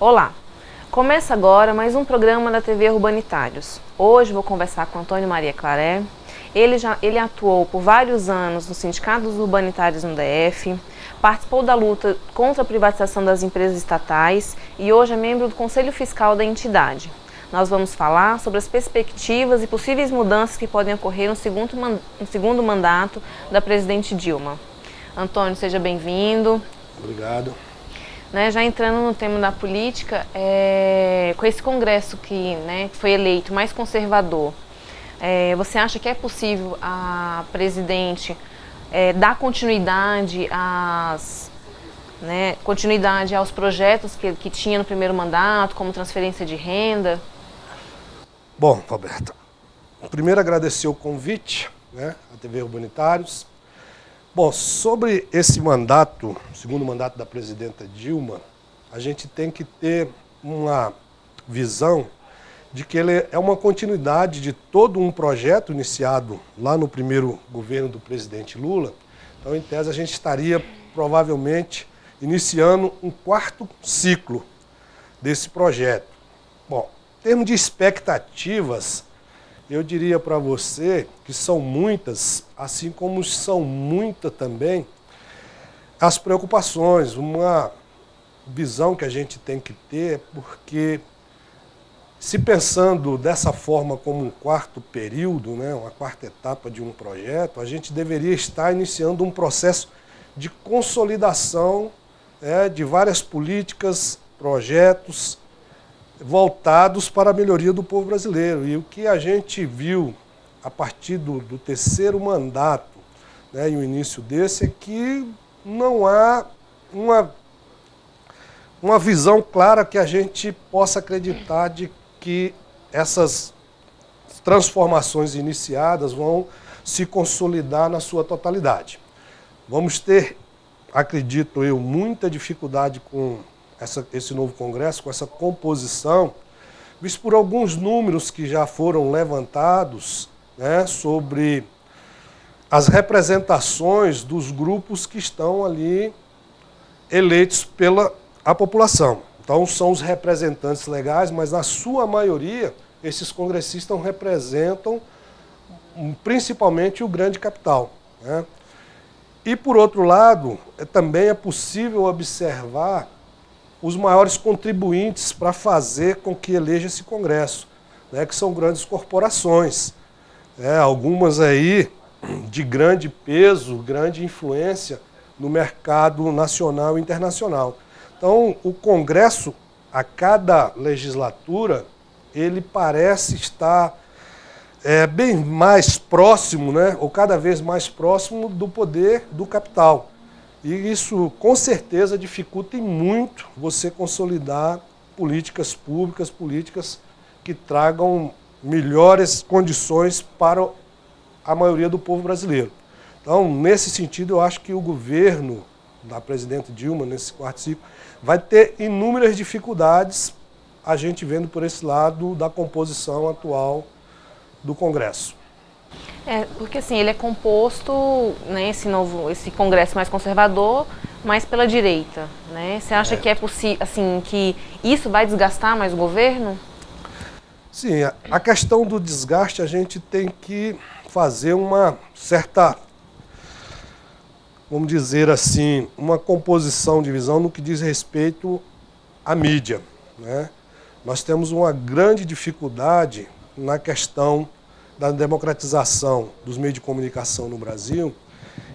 Olá! Começa agora mais um programa da TV Urbanitários. Hoje vou conversar com Antônio Maria Claré. Ele atuou por vários anos no Sindicato dos Urbanitários no DF, participou da luta contra a privatização das empresas estatais e hoje é membro do Conselho Fiscal da entidade. Nós vamos falar sobre as perspectivas e possíveis mudanças que podem ocorrer no segundo mandato da presidente Dilma. Antônio, seja bem-vindo. Obrigado. Já entrando no tema da política, com esse Congresso que foi eleito mais conservador, você acha que é possível a presidente dar continuidade aos projetos que tinha no primeiro mandato, como transferência de renda? Bom, Roberta, primeiro agradecer o convite, à TV Urbanitários. Bom, sobre esse mandato, segundo mandato da presidenta Dilma, a gente tem que ter uma visão de que ele é uma continuidade de todo um projeto iniciado lá no primeiro governo do presidente Lula. Então, em tese, a gente estaria provavelmente iniciando um quarto ciclo desse projeto. Bom, em termos de expectativas, eu diria para você que são muitas, assim como são muitas também as preocupações. Uma visão que a gente tem que ter, porque se pensando dessa forma como um quarto período, uma quarta etapa de um projeto, a gente deveria estar iniciando um processo de consolidação de várias políticas, projetos voltados para a melhoria do povo brasileiro. E o que a gente viu a partir do terceiro mandato, e o início desse, é que não há uma visão clara que a gente possa acreditar de que essas transformações iniciadas vão se consolidar na sua totalidade. Vamos ter, acredito eu, muita dificuldade com esse novo Congresso, com essa composição, visto por alguns números que já foram levantados sobre as representações dos grupos que estão ali eleitos pela população. Então, são os representantes legais, mas na sua maioria, esses congressistas representam principalmente o grande capital. E, por outro lado, também é possível observar os maiores contribuintes para fazer com que eleja esse Congresso, que são grandes corporações, algumas aí de grande peso, grande influência no mercado nacional e internacional. Então, o Congresso, a cada legislatura, ele parece estar bem mais próximo, ou cada vez mais próximo do poder do capital. E isso, com certeza, dificulta muito você consolidar políticas públicas, políticas que tragam melhores condições para a maioria do povo brasileiro. Então, nesse sentido, eu acho que o governo da presidente Dilma, nesse quarto ciclo, vai ter inúmeras dificuldades, a gente vendo por esse lado da composição atual do Congresso. Porque assim, ele é composto, esse Congresso mais conservador, mais pela direita, Você acha que é possível, assim, que isso vai desgastar mais o governo? Sim, a questão do desgaste a gente tem que fazer uma certa, vamos dizer assim, uma composição de visão no que diz respeito à mídia. Nós temos uma grande dificuldade na questão da democratização dos meios de comunicação no Brasil,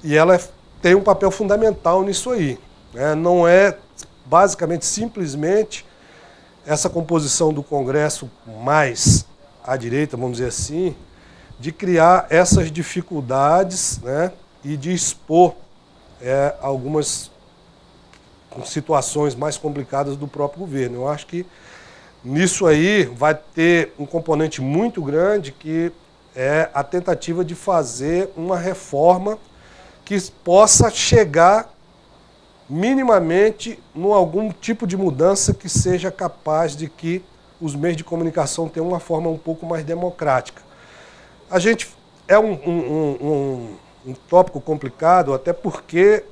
e ela tem um papel fundamental nisso aí. Não é basicamente, simplesmente, essa composição do Congresso mais à direita, vamos dizer assim, de criar essas dificuldades e de expor algumas situações mais complicadas do próprio governo. Eu acho que nisso aí vai ter um componente muito grande que é a tentativa de fazer uma reforma que possa chegar minimamente em algum tipo de mudança que seja capaz de que os meios de comunicação tenham uma forma um pouco mais democrática. A gente é um tópico complicado, até porque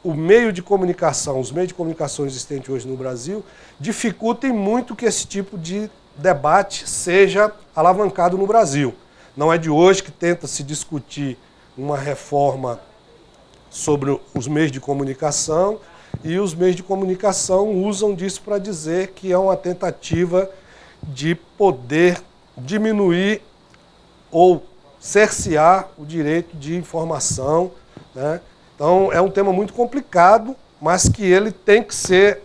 o meio de comunicação, os meios de comunicação existentes hoje no Brasil, dificultem muito que esse tipo de debate seja alavancado no Brasil. Não é de hoje que tenta se discutir uma reforma sobre os meios de comunicação, e os meios de comunicação usam disso para dizer que é uma tentativa de poder diminuir ou cercear o direito de informação, né? Então, é um tema muito complicado, mas que ele tem que ser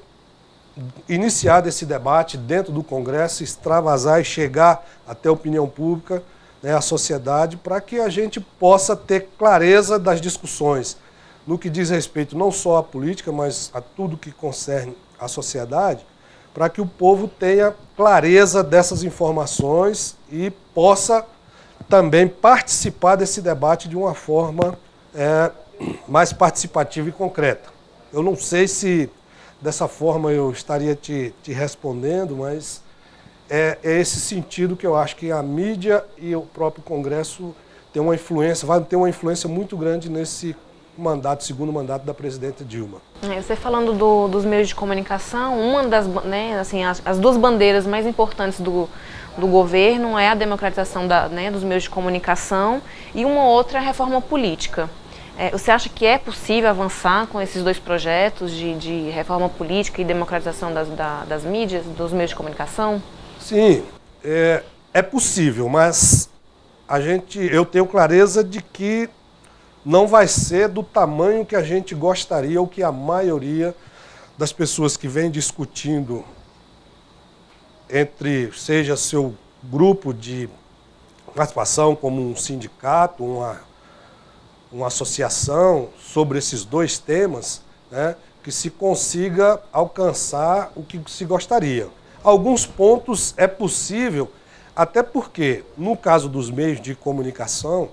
iniciado esse debate dentro do Congresso, extravasar e chegar até a opinião pública, né, a sociedade, para que a gente possa ter clareza das discussões no que diz respeito não só à política, mas a tudo que concerne a sociedade, para que o povo tenha clareza dessas informações e possa também participar desse debate de uma forma mais participativa e concreta. Eu não sei se dessa forma eu estaria te respondendo, mas é esse sentido que eu acho que a mídia e o próprio Congresso tem uma influência, vai ter uma influência muito grande nesse mandato, segundo mandato da presidenta Dilma. Você falando dos meios de comunicação, uma das, né, assim, as duas bandeiras mais importantes do governo é a democratização dos meios de comunicação e uma outra é a reforma política. Você acha que é possível avançar com esses dois projetos de reforma política e democratização das mídias, dos meios de comunicação? Sim, é possível, mas eu tenho clareza de que não vai ser do tamanho que a gente gostaria ou que a maioria das pessoas que vem discutindo seja seu grupo de participação, como um sindicato, uma associação, sobre esses dois temas, né, que se consiga alcançar o que se gostaria. Alguns pontos é possível, até porque, no caso dos meios de comunicação,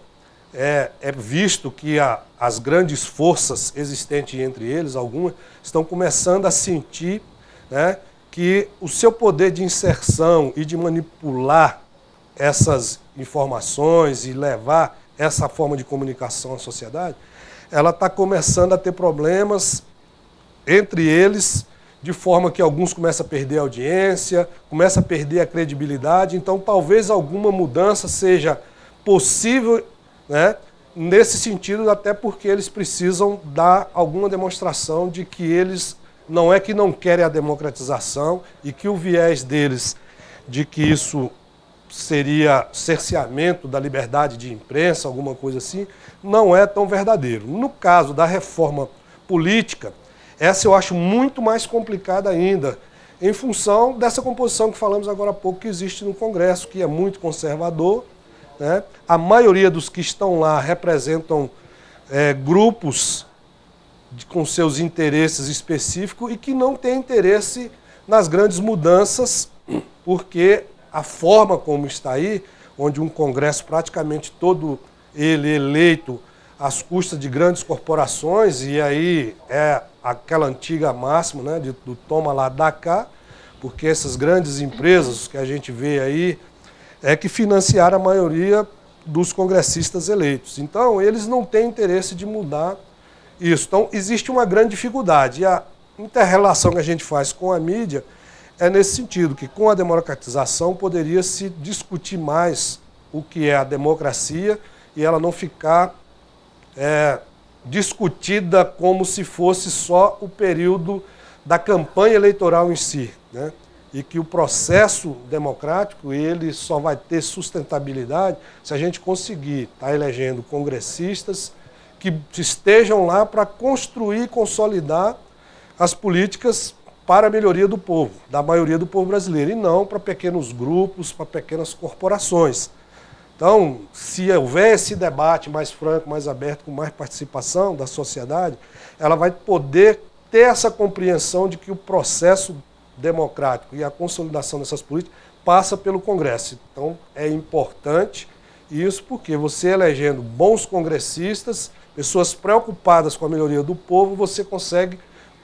é visto que as grandes forças existentes entre eles, algumas, estão começando a sentir, né, que o seu poder de inserção e de manipular essas informações e levar essa forma de comunicação à sociedade, ela está começando a ter problemas entre eles, de forma que alguns começam a perder a audiência, começam a perder a credibilidade. Então, talvez alguma mudança seja possível, né, nesse sentido, até porque eles precisam dar alguma demonstração de que eles não é que não querem a democratização e que o viés deles de que isso seria cerceamento da liberdade de imprensa, alguma coisa assim, não é tão verdadeiro. No caso da reforma política, essa eu acho muito mais complicada ainda, em função dessa composição que falamos agora há pouco que existe no Congresso, que é muito conservador, né? A maioria dos que estão lá representam grupos com seus interesses específicos e que não têm interesse nas grandes mudanças, porque a forma como está aí, onde um Congresso praticamente todo ele eleito às custas de grandes corporações, e aí é aquela antiga máxima, né, do toma lá, dá cá, porque essas grandes empresas que a gente vê aí é que financiaram a maioria dos congressistas eleitos. Então, eles não têm interesse de mudar isso. Então, existe uma grande dificuldade. E a inter-relação que a gente faz com a mídia é nesse sentido, que com a democratização poderia se discutir mais o que é a democracia e ela não ficar discutida como se fosse só o período da campanha eleitoral em si, né? E que o processo democrático ele só vai ter sustentabilidade se a gente conseguir estar elegendo congressistas que estejam lá para construir e consolidar as políticas para a melhoria do povo, da maioria do povo brasileiro, e não para pequenos grupos, para pequenas corporações. Então, se houver esse debate mais franco, mais aberto, com mais participação da sociedade, ela vai poder ter essa compreensão de que o processo democrático e a consolidação dessas políticas passa pelo Congresso. Então, é importante isso porque você elegendo bons congressistas, pessoas preocupadas com a melhoria do povo, você consegue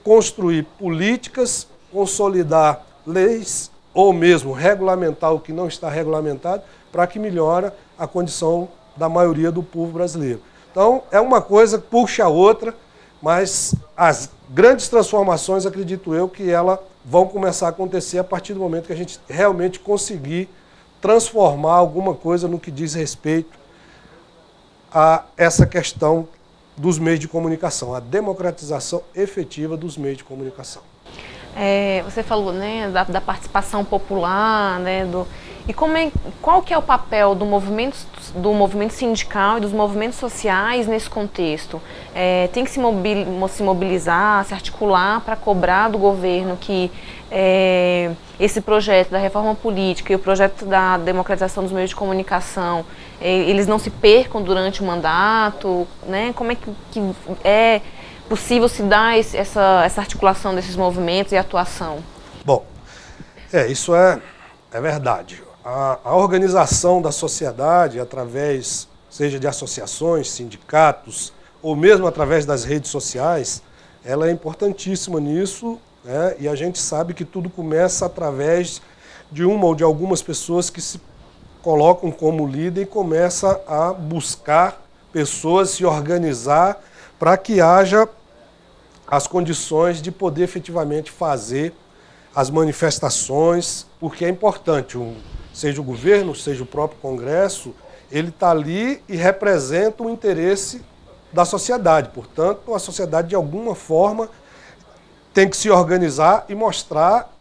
construir políticas, consolidar leis ou mesmo regulamentar o que não está regulamentado para que melhore a condição da maioria do povo brasileiro. Então, é uma coisa que puxa a outra, mas as grandes transformações, acredito eu, que elas vão começar a acontecer a partir do momento que a gente realmente conseguir transformar alguma coisa no que diz respeito a essa questão dos meios de comunicação, a democratização efetiva dos meios de comunicação. Você falou, né, da participação popular, né, e qual que é o papel do movimento sindical e dos movimentos sociais nesse contexto? Tem que se mobilizar, se articular para cobrar do governo que esse projeto da reforma política e o projeto da democratização dos meios de comunicação, eles não se percam durante o mandato, né? Como é que é possível se dar essa articulação desses movimentos e atuação? Bom, isso é verdade. A organização da sociedade, através, seja de associações, sindicatos, ou mesmo através das redes sociais, ela é importantíssima nisso, né? E a gente sabe que tudo começa através de uma ou de algumas pessoas que se colocam como líder e começam a buscar pessoas, se organizar para que haja as condições de poder efetivamente fazer as manifestações, porque é importante, seja o governo, seja o próprio Congresso, ele está ali e representa o interesse da sociedade. Portanto, a sociedade, de alguma forma, tem que se organizar e mostrar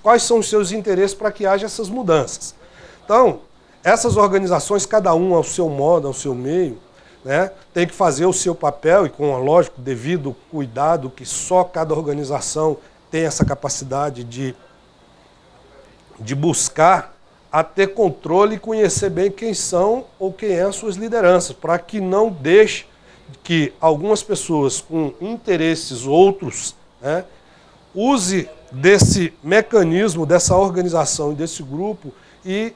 quais são os seus interesses para que haja essas mudanças. Então, essas organizações, cada um ao seu modo, ao seu meio, né, tem que fazer o seu papel e com, lógico, devido cuidado, que só cada organização tem essa capacidade de buscar a ter controle e conhecer bem quem são ou quem é as suas lideranças, para que não deixe que algumas pessoas com interesses outros, né, use desse mecanismo, dessa organização e desse grupo e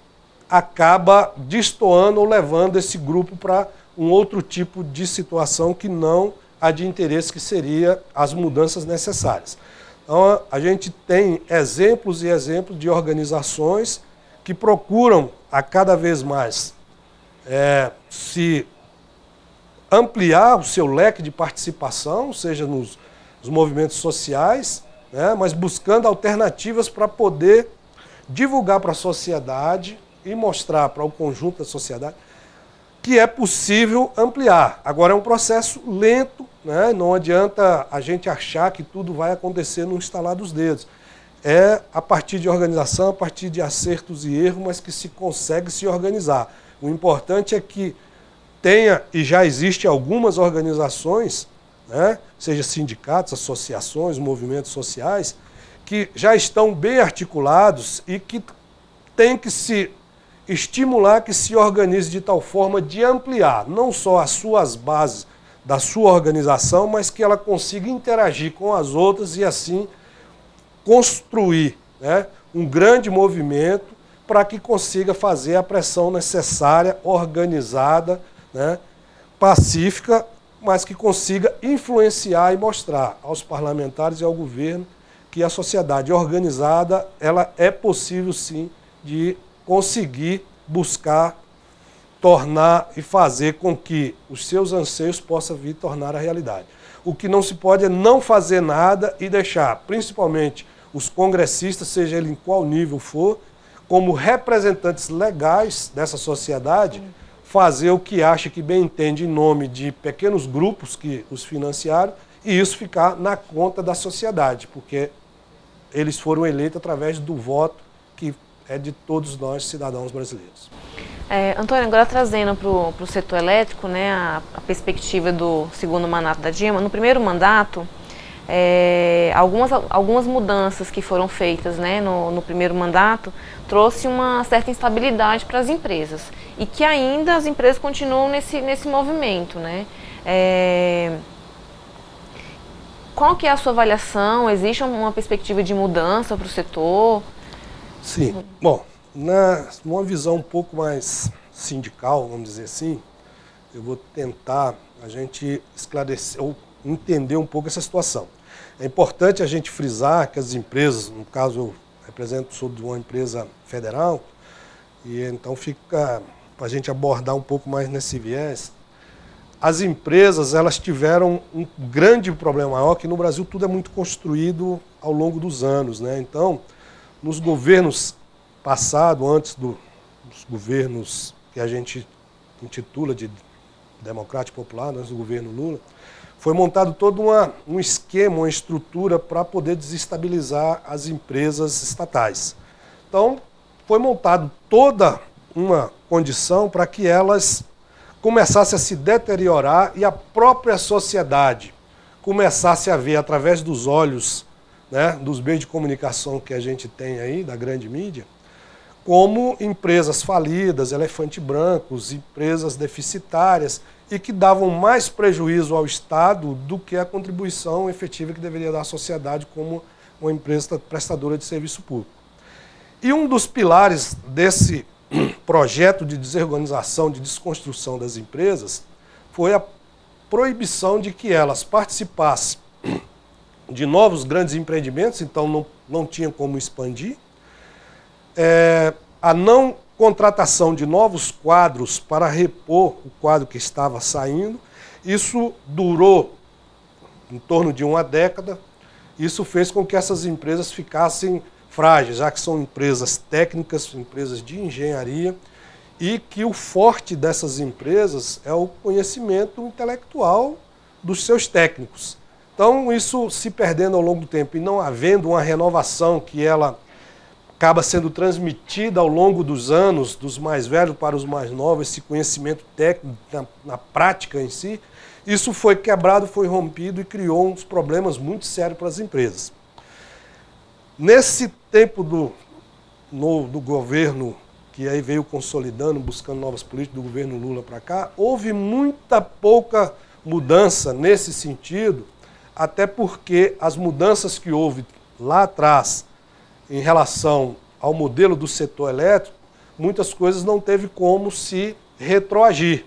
acaba destoando ou levando esse grupo para um outro tipo de situação que não a de interesse, que seria as mudanças necessárias. Então, a gente tem exemplos e exemplos de organizações que procuram a cada vez mais se ampliar o seu leque de participação, seja nos movimentos sociais, né, mas buscando alternativas para poder divulgar para a sociedade e mostrar para o conjunto da sociedade que é possível ampliar. Agora é um processo lento, né? Não adianta a gente achar que tudo vai acontecer no estalar dos dedos. É a partir de organização, a partir de acertos e erros, mas que se consegue se organizar. O importante é que tenha, e já existem algumas organizações, né? Seja sindicatos, associações, movimentos sociais, que já estão bem articulados e que tem que se estimular que se organize de tal forma de ampliar não só as suas bases da sua organização, mas que ela consiga interagir com as outras e assim construir, né, um grande movimento para que consiga fazer a pressão necessária, organizada, né, pacífica, mas que consiga influenciar e mostrar aos parlamentares e ao governo que a sociedade organizada ela é possível sim de conseguir buscar, tornar e fazer com que os seus anseios possam vir tornar a realidade. O que não se pode é não fazer nada e deixar, principalmente os congressistas, seja ele em qual nível for, como representantes legais dessa sociedade, fazer o que acha que bem entende em nome de pequenos grupos que os financiaram e isso ficar na conta da sociedade, porque eles foram eleitos através do voto que é de todos nós, cidadãos brasileiros. Antônio, agora trazendo para o setor elétrico, né, a perspectiva do segundo mandato da Dilma. No primeiro mandato, algumas mudanças que foram feitas, né, no primeiro mandato trouxe uma certa instabilidade para as empresas e que ainda as empresas continuam nesse movimento, né? Qual que é a sua avaliação? Existe uma perspectiva de mudança para o setor? Sim. Bom, numa visão um pouco mais sindical, vamos dizer assim, eu vou tentar a gente esclarecer ou entender um pouco essa situação. É importante a gente frisar que as empresas, no caso eu represento, sou de uma empresa federal, e então fica para a gente abordar um pouco mais nesse viés. as empresas elas tiveram um grande problema maior, que no Brasil tudo é muito construído ao longo dos anos, né? Então, nos governos passados, antes dos governos que a gente intitula de democrático popular, antes do governo Lula, foi montado todo um esquema, uma estrutura para poder desestabilizar as empresas estatais. Então, foi montado toda uma condição para que elas começassem a se deteriorar e a própria sociedade começasse a ver, através dos olhos, né, dos meios de comunicação que a gente tem aí, da grande mídia, como empresas falidas, elefantes brancos, empresas deficitárias e que davam mais prejuízo ao Estado do que a contribuição efetiva que deveria dar à sociedade como uma empresa prestadora de serviço público. E um dos pilares desse projeto de desorganização, de desconstrução das empresas, foi a proibição de que elas participassem de novos grandes empreendimentos, então não tinha como expandir, a não contratação de novos quadros para repor o quadro que estava saindo. Isso durou em torno de uma década. Isso fez com que essas empresas ficassem frágeis, já que são empresas técnicas, empresas de engenharia, e que o forte dessas empresas é o conhecimento intelectual dos seus técnicos. Então, isso se perdendo ao longo do tempo e não havendo uma renovação que ela acaba sendo transmitida ao longo dos anos, dos mais velhos para os mais novos, esse conhecimento técnico na prática em si, isso foi quebrado, foi rompido e criou uns problemas muito sérios para as empresas. Nesse tempo do governo, que aí veio consolidando, buscando novas políticas do governo Lula para cá, houve muita pouca mudança nesse sentido, até porque as mudanças que houve lá atrás, em relação ao modelo do setor elétrico, muitas coisas não teve como se retroagir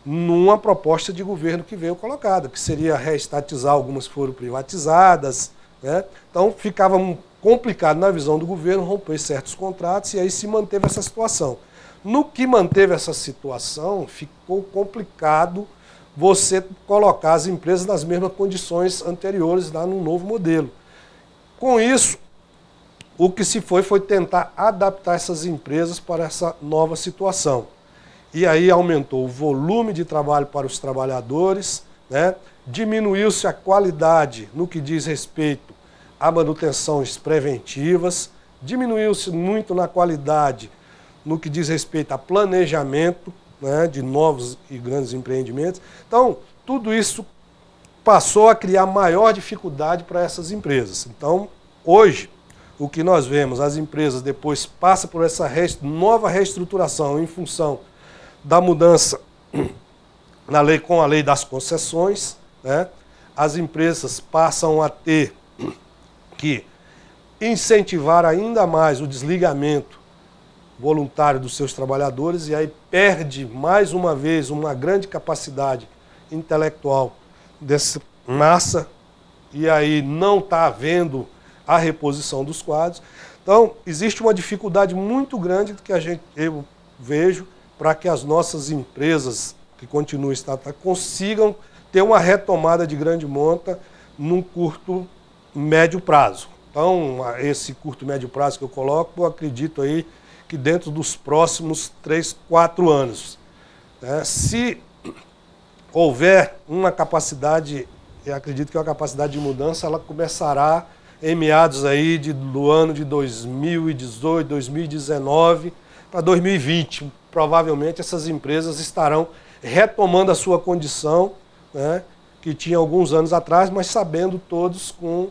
numa proposta de governo que veio colocada, que seria reestatizar algumas que foram privatizadas, né? Então ficava complicado na visão do governo romper certos contratos e aí se manteve essa situação. No que manteve essa situação, ficou complicado você colocar as empresas nas mesmas condições anteriores lá no novo modelo. Com isso, o que se foi tentar adaptar essas empresas para essa nova situação. E aí aumentou o volume de trabalho para os trabalhadores, né? Diminuiu-se a qualidade no que diz respeito a manutenções preventivas, diminuiu-se muito na qualidade no que diz respeito a planejamento, né, de novos e grandes empreendimentos. Então, tudo isso passou a criar maior dificuldade para essas empresas. Então, hoje, o que nós vemos, as empresas depois passam por essa nova reestruturação em função da mudança na lei, com a lei das concessões, né? As empresas passam a ter que incentivar ainda mais o desligamento voluntário dos seus trabalhadores e aí perde mais uma vez uma grande capacidade intelectual dessa massa e aí não está havendo a reposição dos quadros. Então, existe uma dificuldade muito grande que eu vejo para que as nossas empresas que continuam estatais consigam ter uma retomada de grande monta num curto, médio prazo. Então, esse curto, médio prazo que eu coloco, eu acredito aí que dentro dos próximos 3, 4 anos. Se houver uma capacidade, eu acredito que uma capacidade de mudança, ela começará em meados aí do ano de 2018, 2019 para 2020. Provavelmente essas empresas estarão retomando a sua condição, né, que tinha alguns anos atrás, mas sabendo todos com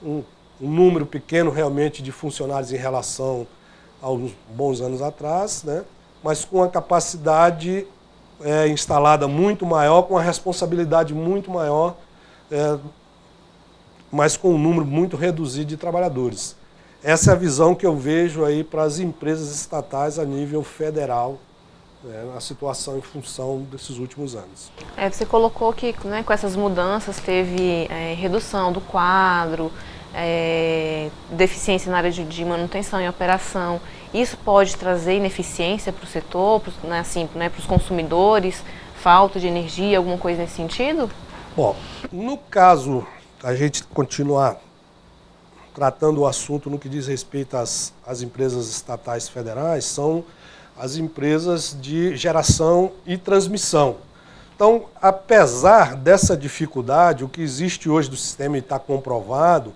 um número pequeno realmente de funcionários em relação aos bons anos atrás, né, mas com a capacidade instalada muito maior, com a responsabilidade muito maior, mas com um número muito reduzido de trabalhadores. Essa é a visão que eu vejo aí para as empresas estatais a nível federal, a situação em função desses últimos anos. Você colocou que, né, com essas mudanças teve redução do quadro, deficiência na área de manutenção e operação. Isso pode trazer ineficiência para o setor, né, assim, né, para os consumidores, falta de energia, alguma coisa nesse sentido? Bom, no caso, a gente continuar tratando o assunto no que diz respeito às empresas estatais federais, são as empresas de geração e transmissão. Então, apesar dessa dificuldade, o que existe hoje do sistema e está comprovado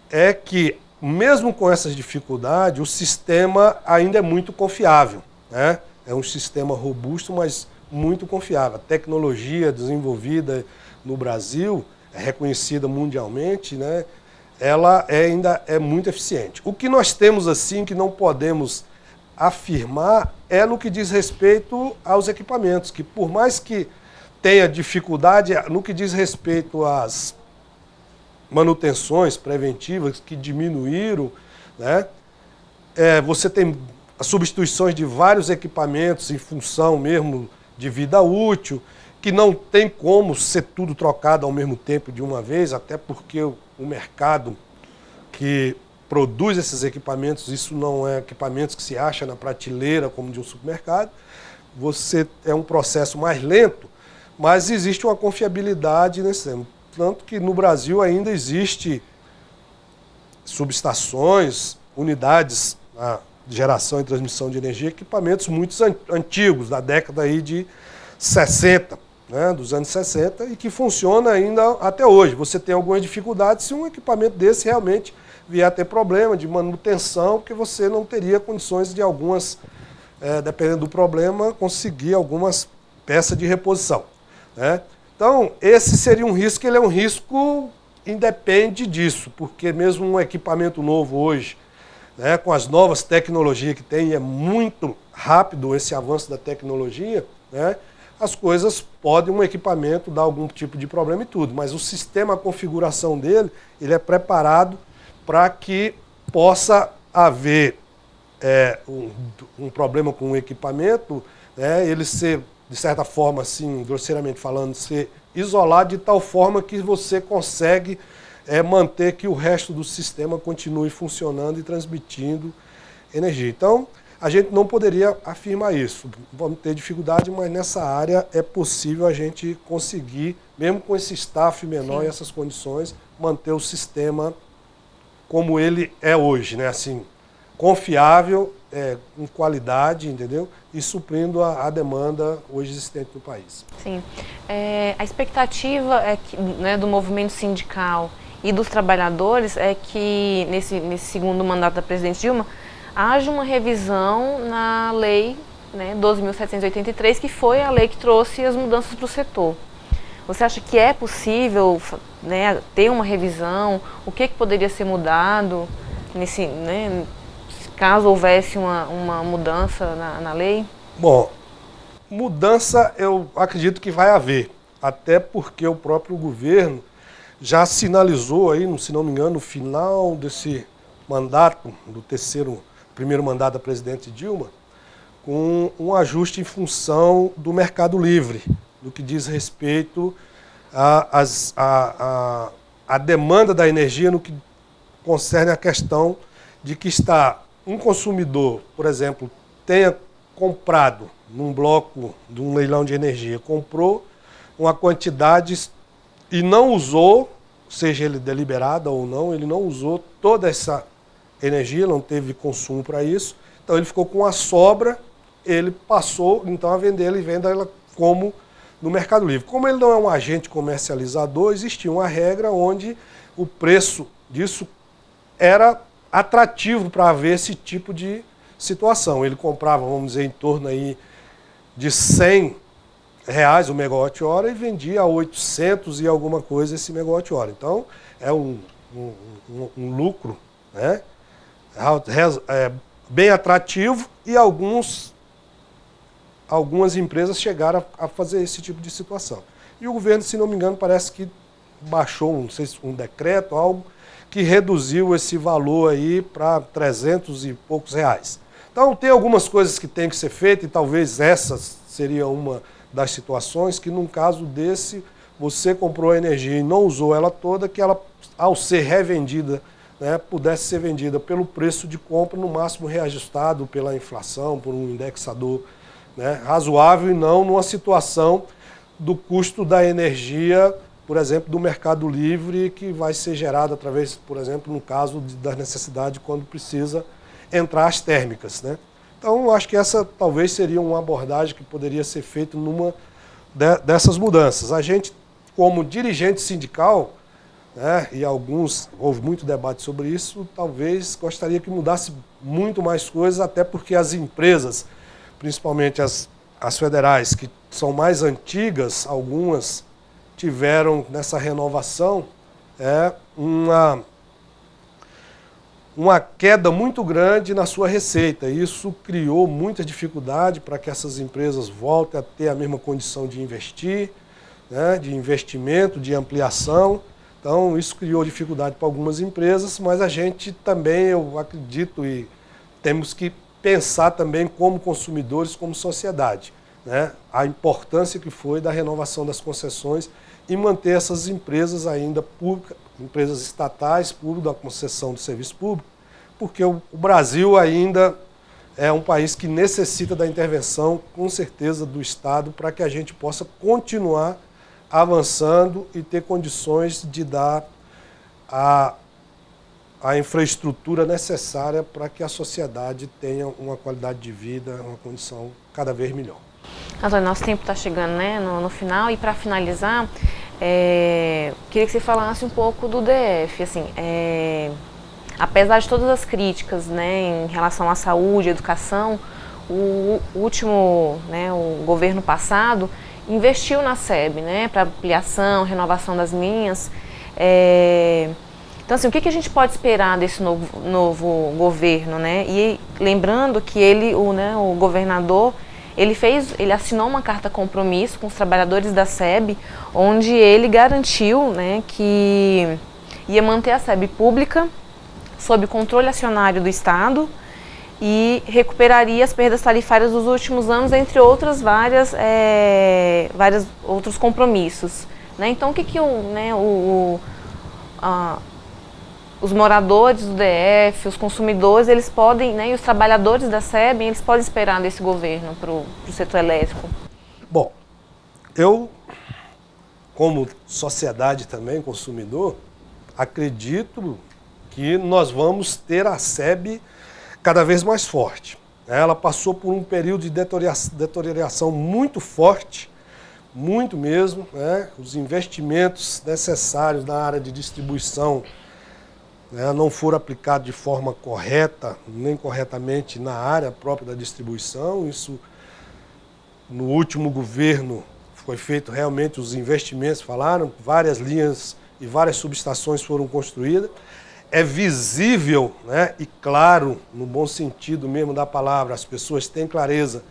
é que, mesmo com essas dificuldades, o sistema ainda é muito confiável, né? É um sistema robusto, mas muito confiável. A tecnologia desenvolvida no Brasil, é reconhecida mundialmente, né? Ela ainda é muito eficiente. O que nós temos assim, que não podemos afirmar, é no que diz respeito aos equipamentos, que por mais que tenha dificuldade, no que diz respeito às manutenções preventivas que diminuíram, né? Você tem as substituições de vários equipamentos em função mesmo de vida útil, que não tem como ser tudo trocado ao mesmo tempo de uma vez, até porque o mercado que produz esses equipamentos, isso não é equipamentos que se acha na prateleira como de um supermercado, é um processo mais lento, mas existe uma confiabilidade nesse tempo. Tanto que no Brasil ainda existe subestações, unidades de geração e transmissão de energia, equipamentos muito antigos, da década aí de 60, né, dos anos 60, e que funciona ainda até hoje. Você tem algumas dificuldades se um equipamento desse realmente vier a ter problema de manutenção, porque você não teria condições de algumas, dependendo do problema, conseguir algumas peças de reposição, né? Então, esse seria um risco, ele é um risco independe disso, porque mesmo um equipamento novo hoje, né, com as novas tecnologias que tem, é muito rápido esse avanço da tecnologia, né, as coisas podem, um equipamento dar algum tipo de problema e tudo, mas o sistema, a configuração dele, ele é preparado para que possa haver um problema com o equipamento, né, ele ser, de certa forma, assim, grosseiramente falando, ser isolado de tal forma que você consegue manter que o resto do sistema continue funcionando e transmitindo energia. Então, a gente não poderia afirmar isso. Vamos ter dificuldade, mas nessa área é possível a gente conseguir, mesmo com esse staff menor e essas condições, manter o sistema como ele é hoje, né? Assim, confiável, com qualidade, entendeu? E suprindo a demanda hoje existente no país. Sim. A expectativa é que, né, do movimento sindical e dos trabalhadores é que, nesse segundo mandato da presidente Dilma, haja uma revisão na lei, né, 12.783, que foi a lei que trouxe as mudanças para o setor. Você acha que é possível, né, ter uma revisão? O que poderia ser mudado né, caso houvesse uma mudança na lei? Bom, mudança eu acredito que vai haver, até porque o próprio governo já sinalizou aí, se não me engano, no final desse mandato, primeiro mandato da presidente Dilma, com um ajuste em função do mercado livre, no que diz respeito à demanda da energia, no que concerne a questão de que um consumidor, por exemplo, tenha comprado num bloco de um leilão de energia, comprou uma quantidade e não usou, seja ele deliberada ou não, ele não usou toda essa energia, não teve consumo para isso, então ele ficou com a sobra, ele passou então a vendê-la e venda ela como no Mercado Livre. Como ele não é um agente comercializador, existia uma regra onde o preço disso era atrativo para haver esse tipo de situação. Ele comprava, vamos dizer, em torno aí de R$100 o megawatt-hora e vendia a 800 e alguma coisa esse megawatt-hora. Então, é um lucro, né, bem atrativo, e algumas empresas chegaram a fazer esse tipo de situação. E o governo, se não me engano, parece que baixou, não sei se um decreto, algo que reduziu esse valor aí para 300 e poucos reais. Então, tem algumas coisas que tem que ser feitas, e talvez essa seria uma das situações que, num caso desse, você comprou a energia e não usou ela toda, que ela, ao ser revendida, né, pudesse ser vendida pelo preço de compra, no máximo reajustado pela inflação, por um indexador, né, razoável, e não numa situação do custo da energia, por exemplo, do mercado livre, que vai ser gerado através, por exemplo, no caso da necessidade quando precisa entrar as térmicas, né? Então, acho que essa talvez seria uma abordagem que poderia ser feita numa dessas mudanças. A gente, como dirigente sindical, né, e houve muito debate sobre isso, talvez gostaria que mudasse muito mais coisas, até porque as empresas, principalmente as federais, que são mais antigas, algumas tiveram nessa renovação uma queda muito grande na sua receita. Isso criou muita dificuldade para que essas empresas voltem a ter a mesma condição de investir, né, de investimento, de ampliação. Então, isso criou dificuldade para algumas empresas, mas a gente também, eu acredito, e temos que pensar também como consumidores, como sociedade, né, a importância que foi da renovação das concessões e manter essas empresas ainda públicas, empresas estatais, públicas, da concessão do serviço público, porque o Brasil ainda é um país que necessita da intervenção, com certeza, do Estado, para que a gente possa continuar avançando e ter condições de dar a infraestrutura necessária para que a sociedade tenha uma qualidade de vida, uma condição cada vez melhor. Antônio, nosso tempo está chegando, né, no final, e para finalizar, queria que você falasse um pouco do DF. Assim, apesar de todas as críticas, né, em relação à saúde, educação, o último, né, o governo passado investiu na SEB, né, para ampliação, renovação das linhas. Então, assim, o que a gente pode esperar desse novo governo, né? E lembrando que o governador, ele assinou uma carta compromisso com os trabalhadores da SEB, onde ele garantiu, né, que ia manter a SEB pública, sob controle acionário do Estado, e recuperaria as perdas tarifárias dos últimos anos, entre outras vários outros compromissos, né? Então, o que os moradores do DF, os consumidores, eles podem, né, e os trabalhadores da SEB, eles podem esperar desse governo para o setor elétrico? Bom, eu, como sociedade também, consumidor, acredito que nós vamos ter a SEB cada vez mais forte. Ela passou por um período de deterioração muito forte, muito mesmo, né? Os investimentos necessários na área de distribuição, né, não foram aplicados de forma correta, nem corretamente na área própria da distribuição. Isso, no último governo, foi feito realmente os investimentos, falaram, várias linhas e várias subestações foram construídas. É visível, né, e claro, no bom sentido mesmo da palavra, as pessoas têm clareza,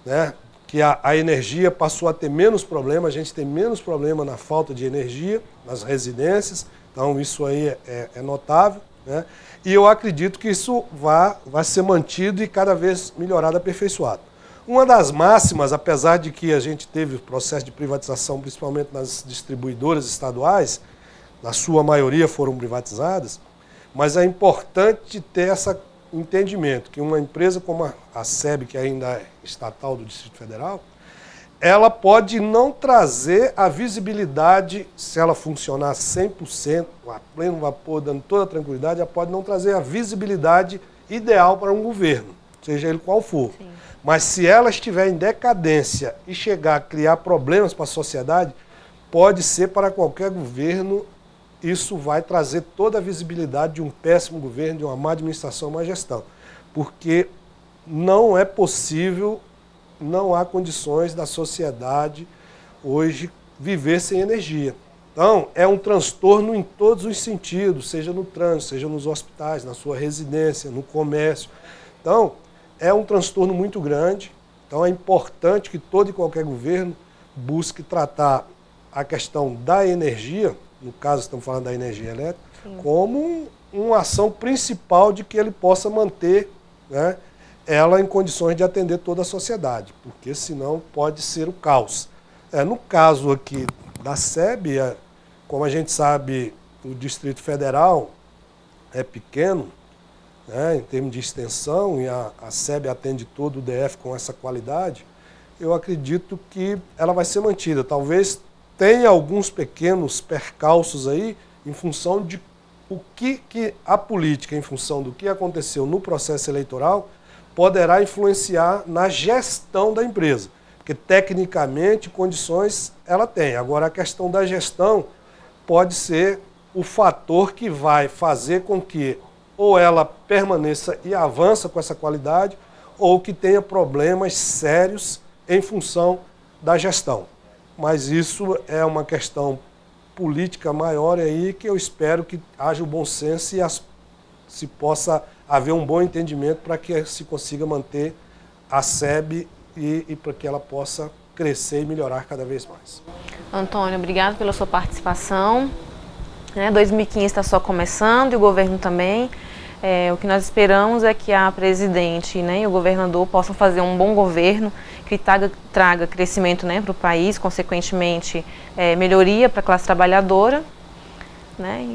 né, que a energia passou a ter menos problema, a gente tem menos problema na falta de energia nas residências, então isso aí é notável, né, e eu acredito que isso vai ser mantido e cada vez melhorado, aperfeiçoado. Uma das máximas, apesar de que a gente teve o processo de privatização, principalmente nas distribuidoras estaduais, na sua maioria foram privatizadas, mas é importante ter esse entendimento que uma empresa como a SEB, que ainda é estatal do Distrito Federal, ela pode não trazer a visibilidade, se ela funcionar 100%, a pleno vapor, dando toda a tranquilidade, ela pode não trazer a visibilidade ideal para um governo, seja ele qual for. Sim. Mas se ela estiver em decadência e chegar a criar problemas para a sociedade, pode ser para qualquer governo. Isso vai trazer toda a visibilidade de um péssimo governo, de uma má administração, má gestão. Porque não é possível, não há condições da sociedade hoje viver sem energia. Então, é um transtorno em todos os sentidos, seja no trânsito, seja nos hospitais, na sua residência, no comércio. Então, é um transtorno muito grande. Então, é importante que todo e qualquer governo busque tratar a questão da energia, no caso estamos falando da energia elétrica, sim, como uma ação principal de que ele possa manter, né, ela em condições de atender toda a sociedade, porque senão pode ser o caos. No caso aqui da SEB, como a gente sabe, o Distrito Federal é pequeno, né, em termos de extensão, e a SEB atende todo o DF com essa qualidade, eu acredito que ela vai ser mantida. Talvez tenha alguns pequenos percalços aí em função de o que a política, em função do que aconteceu no processo eleitoral, poderá influenciar na gestão da empresa. Porque, tecnicamente, condições ela tem. Agora, a questão da gestão pode ser o fator que vai fazer com que ou ela permaneça e avança com essa qualidade, ou que tenha problemas sérios em função da gestão. Mas isso é uma questão política maior aí que eu espero que haja o bom senso e se possa haver um bom entendimento para que se consiga manter a SEB e para que ela possa crescer e melhorar cada vez mais. Antônio, obrigado pela sua participação. 2015 está só começando e o governo também. O que nós esperamos é que a presidente, e o governador possam fazer um bom governo que traga crescimento, para o país, consequentemente melhoria para a classe trabalhadora.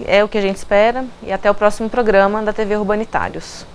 É o que a gente espera, e até o próximo programa da TV Urbanitários.